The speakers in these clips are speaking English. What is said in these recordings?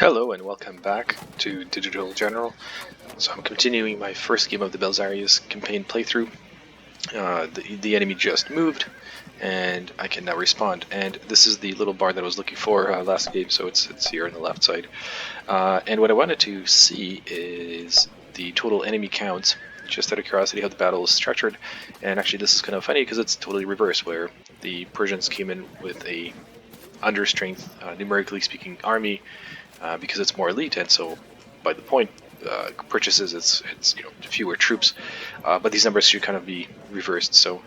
Hello and welcome back to Digital General. So I'm continuing my first game of the Belisarius campaign playthrough. The enemy just moved, and I can now respond. And this is the little bar that I was looking for last game, so it's here on the left side. And what I wanted to see is the total enemy count, just out of curiosity how the battle is structured. And actually this is kind of funny because it's totally reversed, where the Persians came in with a under-strength, numerically speaking, army, because it's more elite, and so by the point purchases it's fewer troops, but these numbers should kind of be reversed, so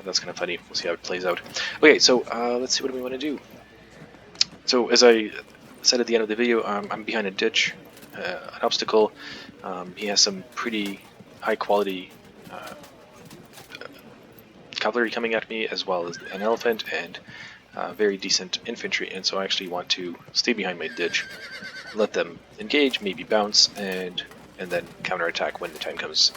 that's kind of funny. We'll see how it plays out. Okay, so let's see what we want to do. So as I said at the end of the video, I'm behind a ditch, an obstacle. He has some pretty high quality cavalry coming at me, as well as an elephant and very decent infantry, and so I actually want to stay behind my ditch, let them engage, maybe bounce, and then counterattack when the time comes.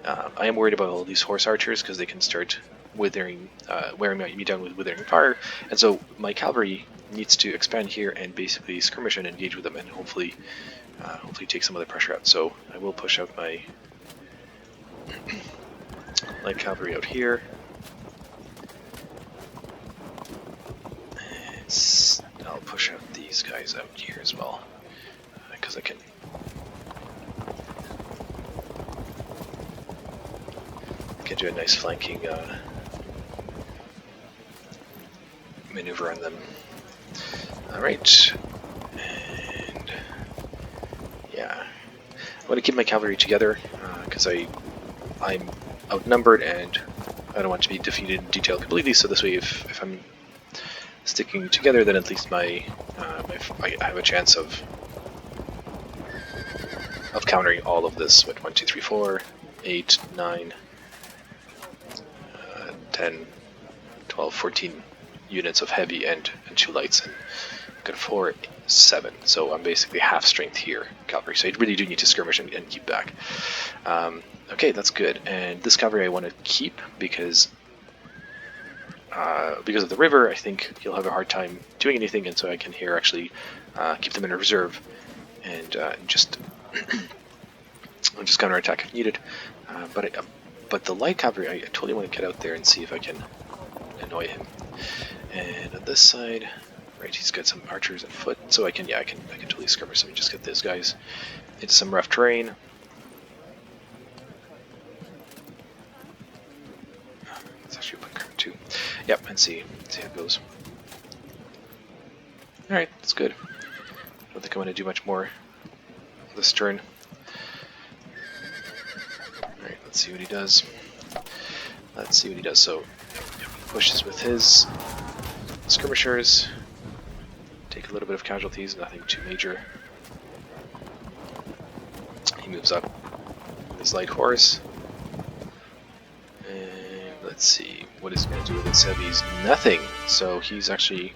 I am worried about all these horse archers because they can start wearing me down with withering fire, and so my cavalry needs to expand here and basically skirmish and engage with them, and hopefully take some of the pressure out. So I will push out my light cavalry out here. I'll push out these guys out here as well, because I can do a nice flanking maneuver on them. Alright, and yeah, I want to keep my cavalry together because I'm outnumbered and I don't want to be defeated in detail completely, so this way if I'm sticking together, then at least I have a chance of countering all of this with 1, 2, 3, 4, 8, 9, 10, 12, 14 units of heavy and 2 lights, and I've got 4, 7. So I'm basically half strength here, cavalry. So I really do need to skirmish and keep back. Okay, that's good. And this cavalry I want to keep because of the river. I think he'll have a hard time doing anything, and so I can here actually keep them in reserve and just counterattack if needed. But the light cavalry, I totally want to get out there and see if I can annoy him. And on this side, right, he's got some archers on foot, so I can totally skirmish. So we just get those guys into some rough terrain. Let's actually put current 2. Yep, and see how it goes. Alright, that's good. I don't think I want to do much more this turn. Alright, let's see what he does. So, he pushes with his skirmishers. Take a little bit of casualties, nothing too major. He moves up with his light horse. And let's see what he's going to do with his heavies. Nothing! So he's actually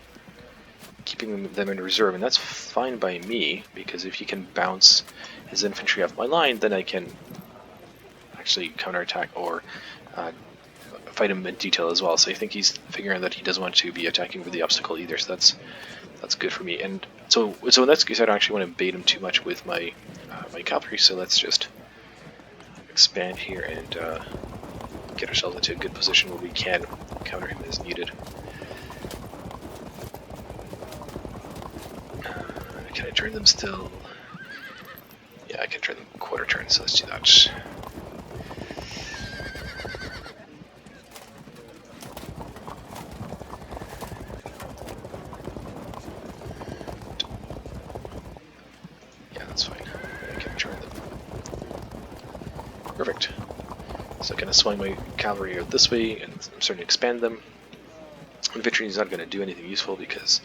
keeping them in reserve, and that's fine by me, because if he can bounce his infantry off my line, then I can actually counterattack or fight him in detail as well. So I think he's figuring that he doesn't want to be attacking with the obstacle either, so that's good for me. And so in that case, I don't actually want to bait him too much with my my cavalry, so let's just expand here and get ourselves into a good position where we can counter him as needed. Can I turn them still? Yeah, I can turn them quarter turn, so let's do that. Yeah, that's fine. I can turn them. Perfect. So I kind of swing my cavalry out this way, and I'm starting to expand them. Infantry is not going to do anything useful because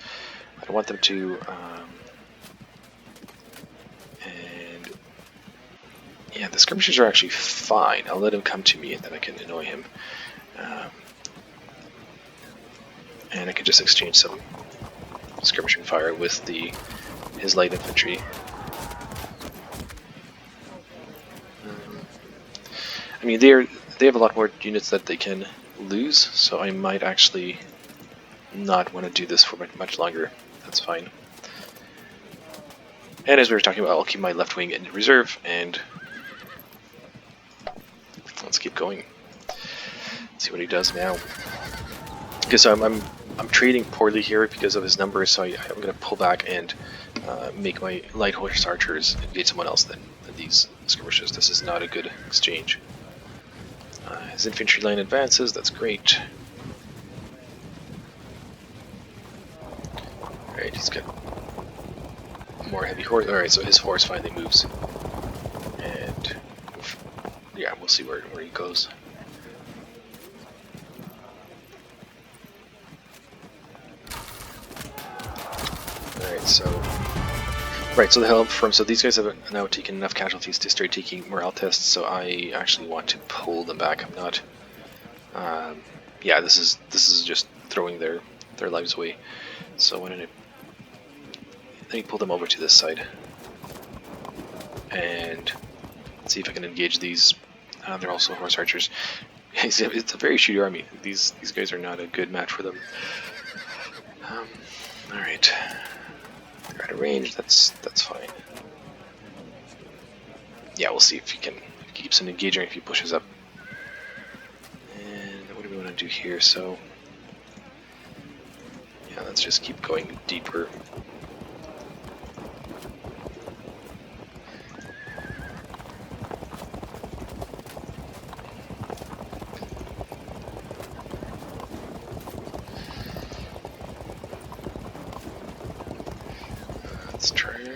I don't want them to. And yeah, the skirmishers are actually fine. I'll let him come to me, and then I can annoy him. And I can just exchange some skirmishing fire with his light infantry. I mean, they have a lot more units that they can lose, so I might actually not want to do this for much longer. That's fine. And as we were talking about, I'll keep my left wing in reserve, and let's keep going. See what he does now. Okay, so I'm trading poorly here because of his numbers, so I'm going to pull back and make my light horse archers engage someone else than these skirmishers. This is not a good exchange. His infantry line advances, that's great. Alright, he's got more heavy horse. Alright, so his horse finally moves. And yeah, we'll see where he goes. Alright, so the hell from so these guys have now taken enough casualties to start taking morale tests, so I actually want to pull them back. I'm not yeah, this is just throwing their lives away. So let me pull them over to this side and see if I can engage these. They're also horse archers. It's a very shooty army. These guys are not a good match for them. Alright. They're out of range, that's fine. Yeah, we'll see if he keeps on engaging, if he pushes up. And what do we want to do here? So yeah, let's just keep going deeper. Let's turn.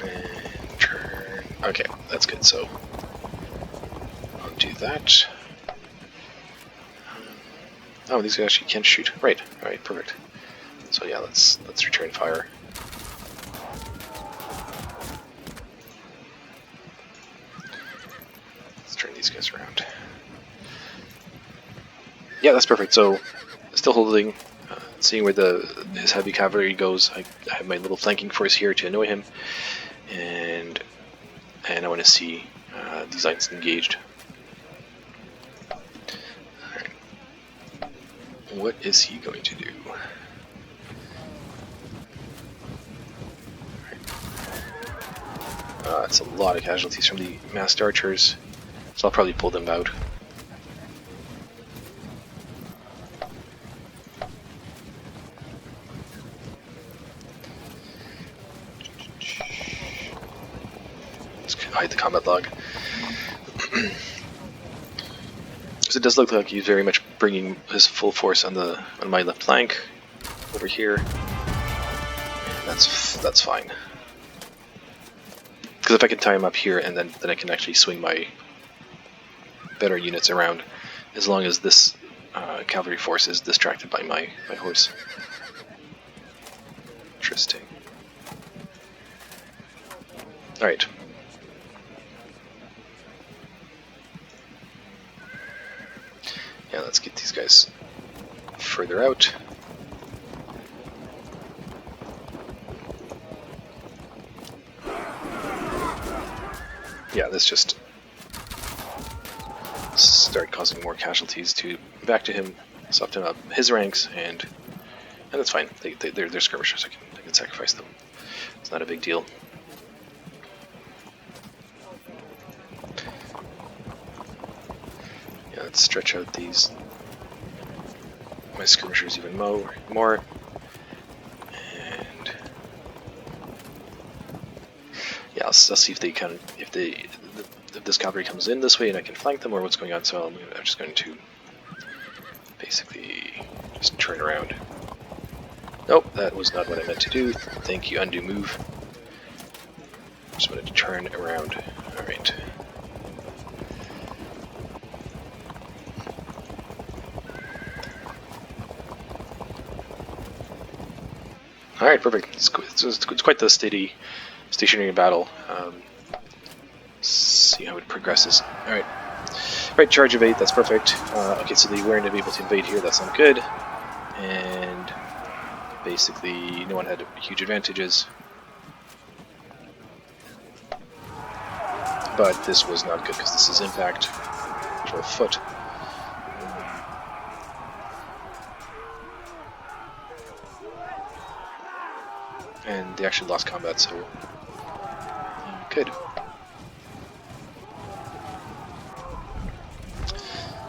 And turn. Okay, that's good, so I'll do that. Oh, these guys actually can shoot. Right, alright, perfect. So yeah, let's return fire. Let's turn these guys around. Yeah, that's perfect. So still holding, seeing where his heavy cavalry goes. I have my little flanking force here to annoy him, and I want to see these lines engaged. Alright. What is he going to do? It's a lot of casualties from the masked archers, so I'll probably pull them out. Hide the combat log. So it does look like he's very much bringing his full force on my left flank over here. That's fine. Because if I can tie him up here, and then I can actually swing my better units around, as long as this cavalry force is distracted by my horse. Interesting. All right. Yeah, let's get these guys further out. Yeah, let's just start causing more casualties to back to him, soften up his ranks, and that's fine. They're skirmishers. I can sacrifice them. It's not a big deal. Yeah, let's stretch out my skirmishers even more. And yeah, I'll see if this cavalry comes in this way and I can flank them, or what's going on. So I'm just going to basically just turn around. Nope, that was not what I meant to do. Thank you, undo move. Just wanted to turn around. Alright. Alright, perfect. It's quite the stationary battle. See how it progresses. Alright. Right, charge of 8, that's perfect. Okay, so they weren't able to invade here, that's not good. And basically, no one had huge advantages. But this was not good because this is impact for a foot. and they actually lost combat, so good.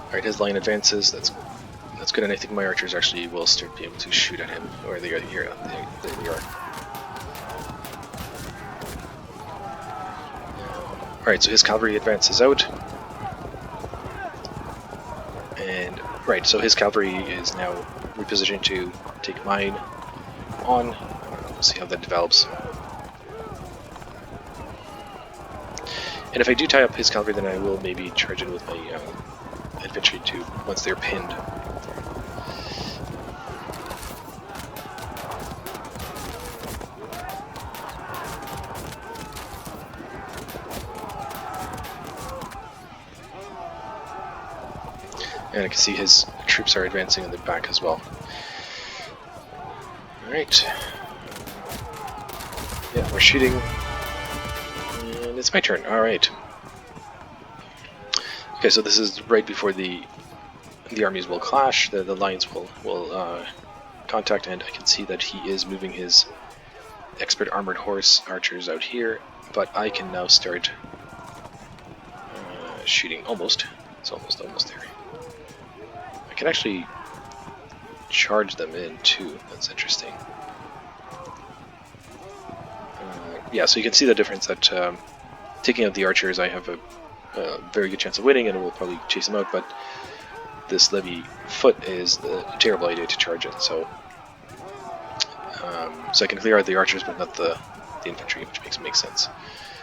Alright, his line advances, that's good, and I think my archers actually will start being able to shoot at him. Or they are here, there they are. Alright, so his cavalry advances out. And, right, so his cavalry is now repositioned to take mine on. We'll see how that develops. And if I do tie up his cavalry, then I will maybe charge in with my infantry too, once they're pinned. And I can see his troops are advancing in the back as well. Alright. Yeah, we're shooting. And it's my turn. Alright. Okay, so this is right before the armies will clash, the lines will contact, and I can see that he is moving his expert armored horse archers out here, but I can now start shooting. Almost. It's almost there. I can actually charge them in too. That's interesting. Yeah, so you can see the difference that taking out the archers, I have a very good chance of winning, and we'll probably chase them out, but this levy foot is a terrible idea to charge it, so I can clear out the archers but not the infantry, which makes sense.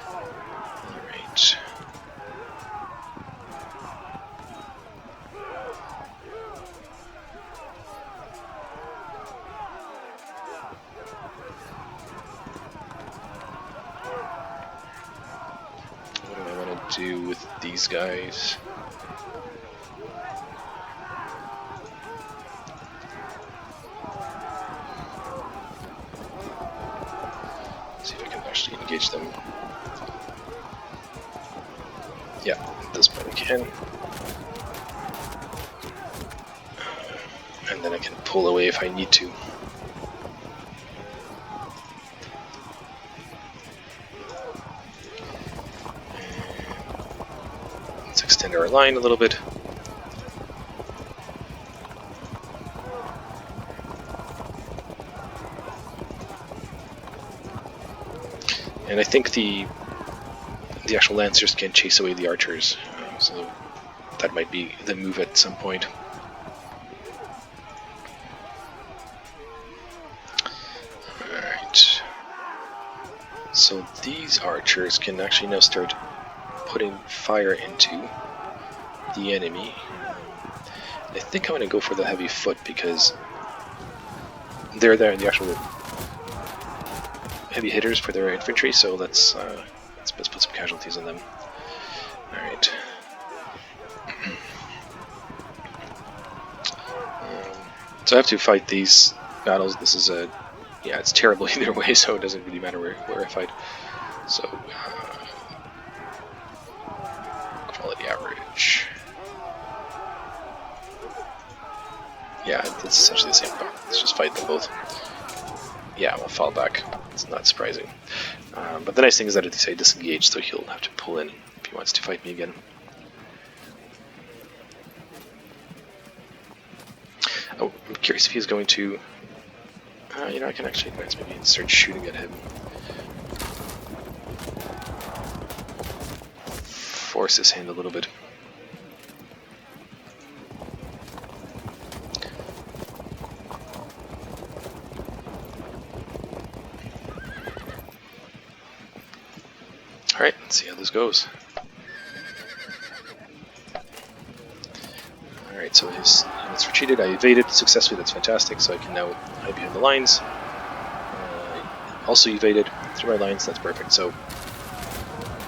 Alright. What do I want to do with these guys? See if I can actually engage them. Yeah, at this point I can. And then I can pull away if I need to. Let's extend our line a little bit. And I think the actual lancers can chase away the archers, so that might be the move at some point. Alright. So these archers can actually now start putting fire into the enemy. I think I'm going to go for the heavy foot because they're there in the actual heavy hitters for their infantry, so let's put some casualties on them. Alright. So I have to fight these battles. This is it's terrible either way, so it doesn't really matter where I fight. So, quality average. Yeah, it's essentially the same. Let's just fight them both. Yeah, we'll fall back. It's not surprising. But the nice thing is that if I disengage, so he'll have to pull in if he wants to fight me again. Oh, I'm curious if he's going to... you know, I can actually advance maybe and start shooting at him. Force his hand a little bit. Alright, let's see how this goes. Alright, so his units retreated. I evaded successfully, that's fantastic, so I can now hide behind the lines. Also evaded through my lines, that's perfect. So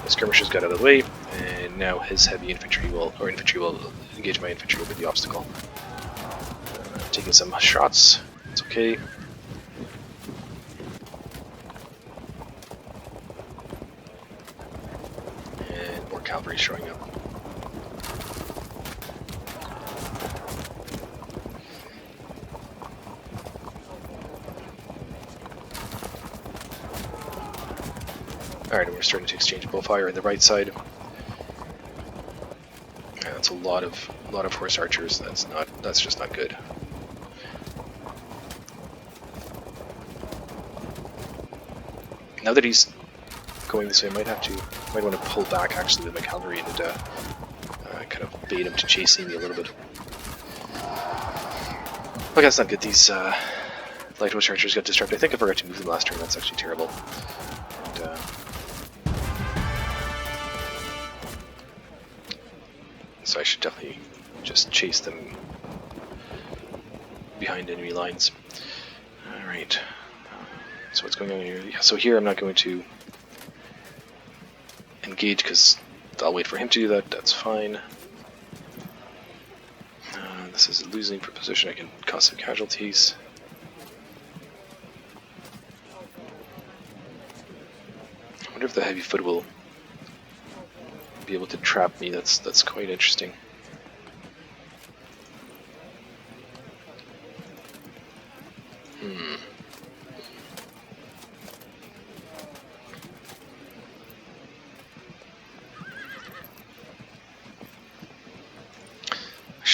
the skirmishers got out of the way, and now his heavy infantry will engage my infantry over the obstacle. Taking some shots, it's okay. Cavalry showing up. Alright, and we're starting to exchange bow fire on the right side. Yeah, that's a lot of horse archers. That's just not good. Now that he's going this way, I might want to pull back actually with my cavalry and kind of bait him to chasing me a little bit. Okay, that's not good. These light horse archers got disrupted. I think I forgot to move them last turn. That's actually terrible. And, so I should definitely just chase them behind enemy lines. Alright. So what's going on here? Yeah, so here I'm not going to engage because I'll wait for him to do that. That's fine. This is a losing position. I can cause some casualties. I wonder if the heavy foot will be able to trap me. That's quite interesting.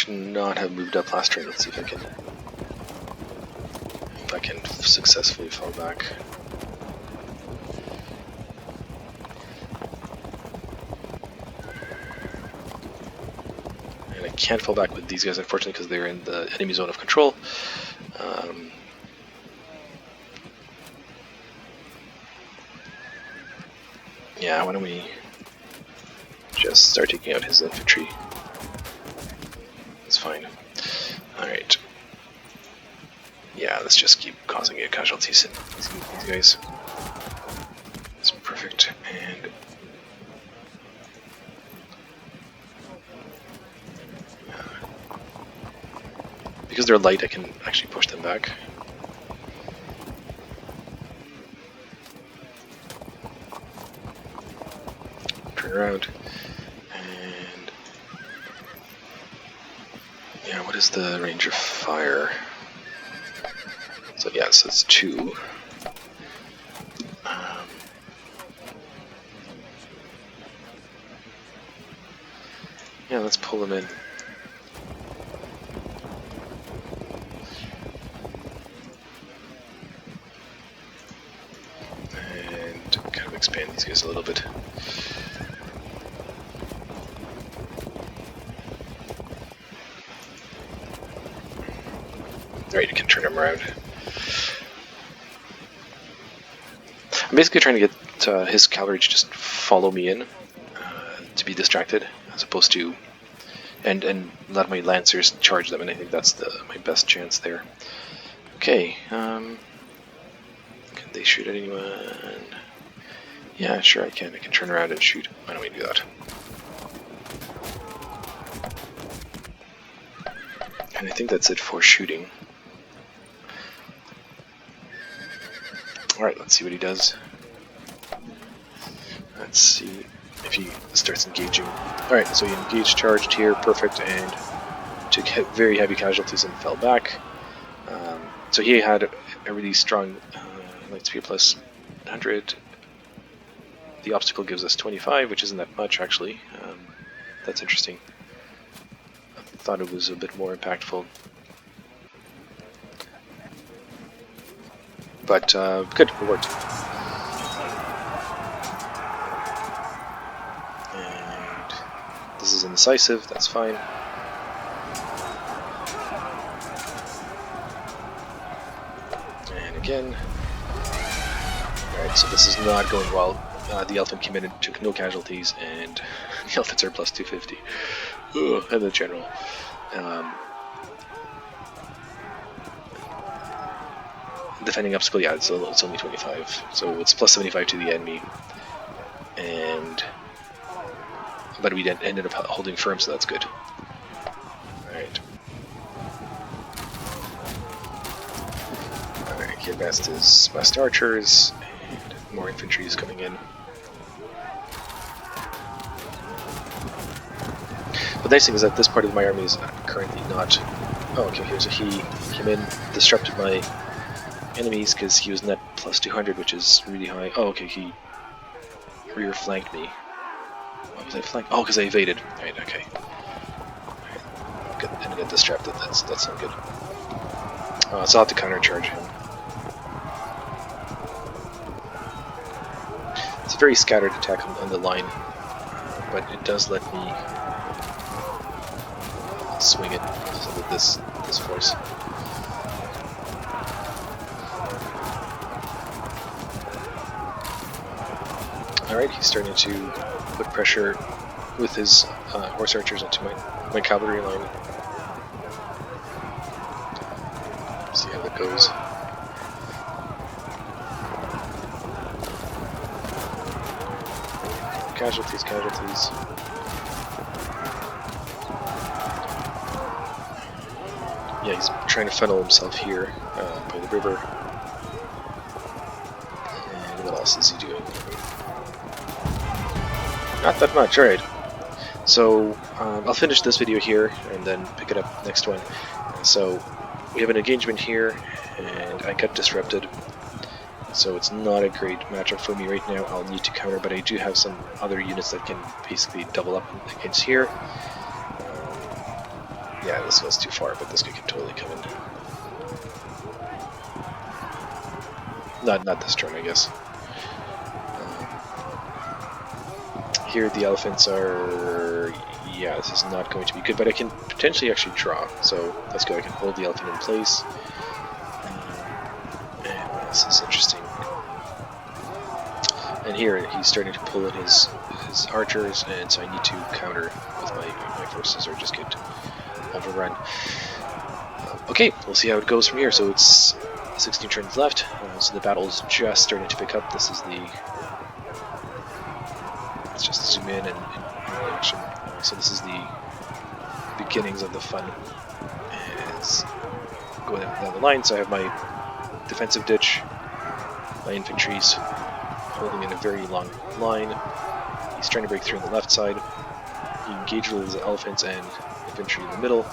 Not have moved up last turn. Let's see if I can successfully fall back. And I can't fall back with these guys, unfortunately, because they're in the enemy zone of control. Yeah, why don't we just start taking out his infantry? That's fine. Alright. Yeah, let's just keep causing casualties in these guys. That's perfect. And because they're light, I can actually push them back. Turn around. What is the range of fire? So yes, it's 2. Yeah, let's pull them in. And kind of expand these guys a little bit. Alright, you can turn him around. I'm basically trying to get his cavalry to just follow me in, to be distracted, as opposed to, and let my lancers charge them, and I think that's my best chance there. Okay, can they shoot at anyone? Yeah, sure I can. I can turn around and shoot. Why don't we do that? And I think that's it for shooting. Alright, let's see what he does. Let's see if he starts engaging. Alright, so he engaged, charged here, perfect, and took very heavy casualties and fell back. So he had a really strong light speed plus 100. The obstacle gives us 25, which isn't that much actually. That's interesting. I thought it was a bit more impactful. But good, it worked. And this is indecisive, that's fine. And again. Alright, so this is not going well. The elephant came in and took no casualties, and the elephants are plus 250. Ugh, and the general. Defending obstacle, yeah, it's only 25, so it's plus 75 to the enemy, but we ended up holding firm, so that's good. Alright. Alright, he advanced his west archers, and more infantry is coming in. The nice thing is that this part of my army is currently not... Oh, okay, so he came in, disrupted my enemies because he was net plus 200, which is really high. Oh, okay, he rear flanked me. Why was I flanked? Oh, because I evaded. Right, okay. And get distracted. That's not good. So I'll have to countercharge him. It's a very scattered attack on the line, but it does let me swing it with this force. Alright, he's starting to put pressure with his horse archers onto my cavalry line. See how that goes. Casualties, casualties. Yeah, he's trying to funnel himself here by the river. And what else is he doing? Not that much, alright. So, I'll finish this video here and then pick it up next one. So, we have an engagement here, and I got disrupted. So it's not a great matchup for me right now. I'll need to counter, but I do have some other units that can basically double up against here. Yeah, this goes too far, but this guy can totally come in. Not this turn, I guess. Here the elephants are... yeah, this is not going to be good, but I can potentially actually draw. So that's good. I can hold the elephant in place. And what else is interesting? And here he's starting to pull in his archers, and so I need to counter with my forces or just get overrun. Okay, we'll see how it goes from here. So it's 16 turns left, so the battle is just starting to pick up. This is the... let's just zoom in and action. So this is the beginnings of the fun. It's going down the line, so I have my defensive ditch, my infantry's holding in a very long line. He's trying to break through on the left side. He engaged with his elephants and infantry in the middle,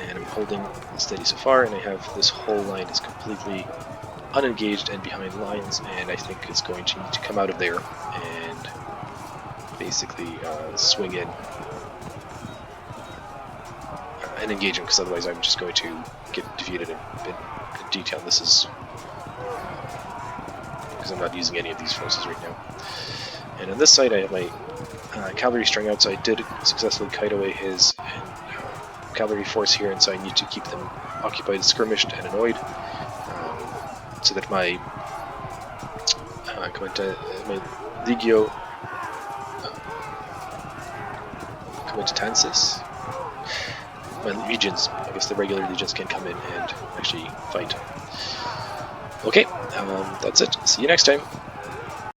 and I'm holding steady so far, and I have this whole line is completely unengaged and behind lines, and I think it's going to need to come out of there and basically swing in and engage him, because otherwise I'm just going to get defeated in detail. This is because I'm not using any of these forces right now. And on this side I have my cavalry strung out, so I did successfully kite away his cavalry force here, and so I need to keep them occupied, skirmished, and annoyed, so that my Legio Comitatensis, my legions, I guess the regular legions, can come in and actually fight. Okay, that's it. See you next time.